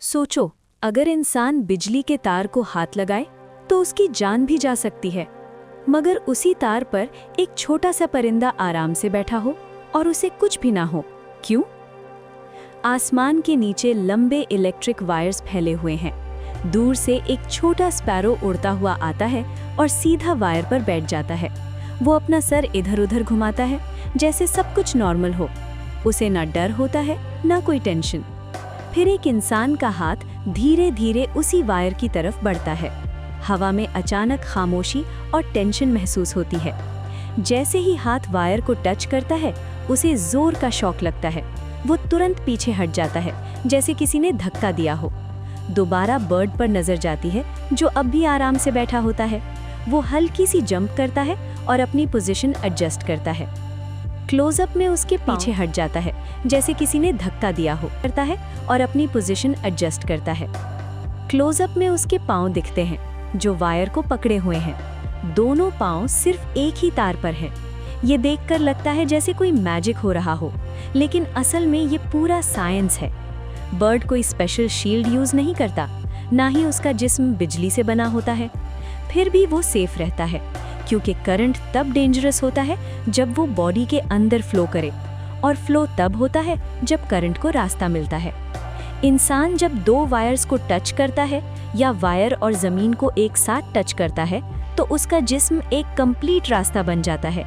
सोचो, अगर इंसान बिजली के तार को हाथ लगाए तो उसकी जान भी जा सकती है, मगर उसी तार पर एक छोटा सा परिंदा आराम से बैठा हो और उसे कुछ भी ना हो। क्यों? आसमान के नीचे लंबे इलेक्ट्रिक वायर्स फैले हुए हैं। दूर से एक छोटा स्पैरो उड़ता हुआ आता है और सीधा वायर पर बैठ जाता है। वो अपना सर इधर उधर घुमाता है जैसे सब कुछ नॉर्मल हो। उसे ना डर होता है ना कोई टेंशन। फिर एक इंसान का हाथ धीरे धीरे उसी वायर की तरफ बढ़ता है। हवा में अचानक खामोशी और टेंशन महसूस होती है। जैसे ही हाथ वायर को टच करता है, उसे जोर का शॉक लगता है। वो तुरंत पीछे हट जाता है, जैसे किसी ने धक्का दिया हो। दोबारा बर्ड पर नजर जाती है, जो अब भी आराम से बैठा होता है। वो हल्की सी जंप करता है और अपनी पोजीशन एडजस्ट करता है। क्लोजअप में उसके पीछे हट जाता है, जैसे किसी ने धक्का दिया हो, करता है और अपनी पोजीशन एडजस्ट करता है। क्लोजअप में उसके पांव दिखते हैं, जो वायर को पकड़े हुए हैं। दोनों पांव सिर्फ एक ही तार पर हैं। ये देखकर लगता है जैसे कोई मैजिक हो रहा हो, लेकिन असल में ये पूरा साइंस है। बर्ड कोई स्पेशल शील्ड यूज नहीं करता, ना ही उसका जिस्म बिजली से बना होता है। फिर भी वो सेफ रहता है, क्योंकि करंट तब डेंजरस होता है जब वो बॉडी के अंदर फ्लो करे, और फ्लो तब होता है जब करंट को रास्ता मिलता है। इंसान जब दो वायर्स को टच करता है या वायर और जमीन को एक साथ टच करता है, तो उसका जिस्म एक कंप्लीट रास्ता बन जाता है।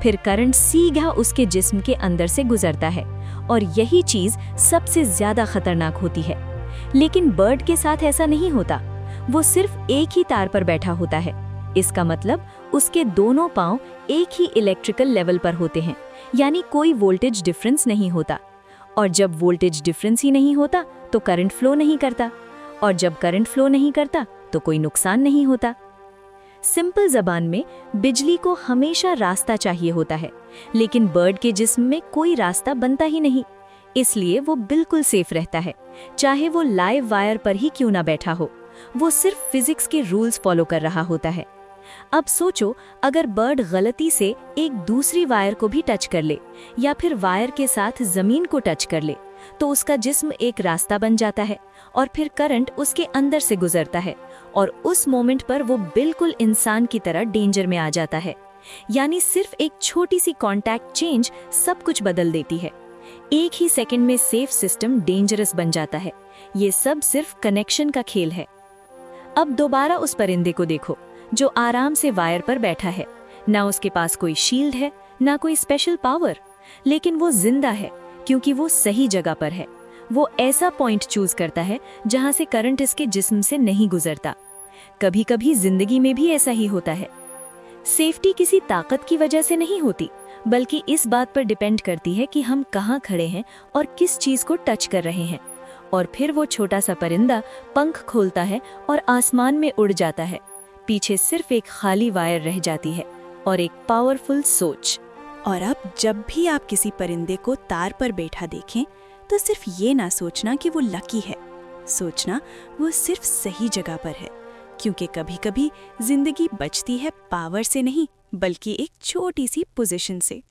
फिर करंट सीधा उसके जिस्म के अंदर से गुजरता है, और यही चीज सबसे ज्यादा खतरनाक होती है। लेकिन बर्ड के साथ ऐसा नहीं होता। वो सिर्फ एक ही तार पर बैठा होता है। इसका मतलब उसके दोनों पांव एक ही इलेक्ट्रिकल लेवल पर होते हैं, यानी कोई वोल्टेज डिफरेंस नहीं होता। और जब वोल्टेज डिफरेंस ही नहीं होता तो करंट फ्लो नहीं करता, और जब करंट फ्लो नहीं करता तो कोई नुकसान नहीं होता। सिंपल जबान में, बिजली को हमेशा रास्ता चाहिए होता है, लेकिन बर्ड के जिस्म में कोई रास्ता बनता ही नहीं। इसलिए वो बिल्कुल सेफ रहता है, चाहे वो लाइव वायर पर ही क्यों ना बैठा हो। वो सिर्फ फिजिक्स के रूल्स फॉलो कर रहा होता है। अब सोचो, अगर बर्ड गलती से एक दूसरी वायर को भी टच कर ले, या फिर वायर के साथ जमीन को टच कर ले, तो उसका जिस्म एक रास्ता बन जाता है, और फिर करंट उसके अंदर से गुजरता है, और उस मोमेंट पर वो बिल्कुल इंसान की तरह डेंजर में आ जाता है। यानी सिर्फ एक छोटी सी कॉन्टैक्ट चेंज सब कुछ बदल देती है। एक ही सेकंड में सेफ सिस्टम डेंजरस बन जाता है। ये सब सिर्फ कनेक्शन का खेल है। अब दोबारा उस परिंदे को देखो, जो आराम से वायर पर बैठा है। ना उसके पास कोई शील्ड है, ना कोई स्पेशल पावर, लेकिन वो जिंदा है क्योंकि वो सही जगह पर है। वो ऐसा पॉइंट चूज करता है जहां से करंट इसके जिस्म से नहीं गुजरता। कभी कभी जिंदगी में भी ऐसा ही होता है। सेफ्टी किसी ताकत की वजह से नहीं होती, बल्कि इस बात पर डिपेंड करती है कि हम कहाँ खड़े हैं और किस चीज को टच कर रहे हैं। और फिर वो छोटा सा परिंदा पंख खोलता है और आसमान में उड़ जाता है। पीछे सिर्फ एक खाली वायर रह जाती है और एक पावरफुल सोच। और अब जब भी आप किसी परिंदे को तार पर बैठा देखें, तो सिर्फ ये ना सोचना कि वो लकी है। सोचना वो सिर्फ सही जगह पर है, क्योंकि कभी कभी जिंदगी बचती है पावर से नहीं, बल्कि एक छोटी सी पोजीशन से।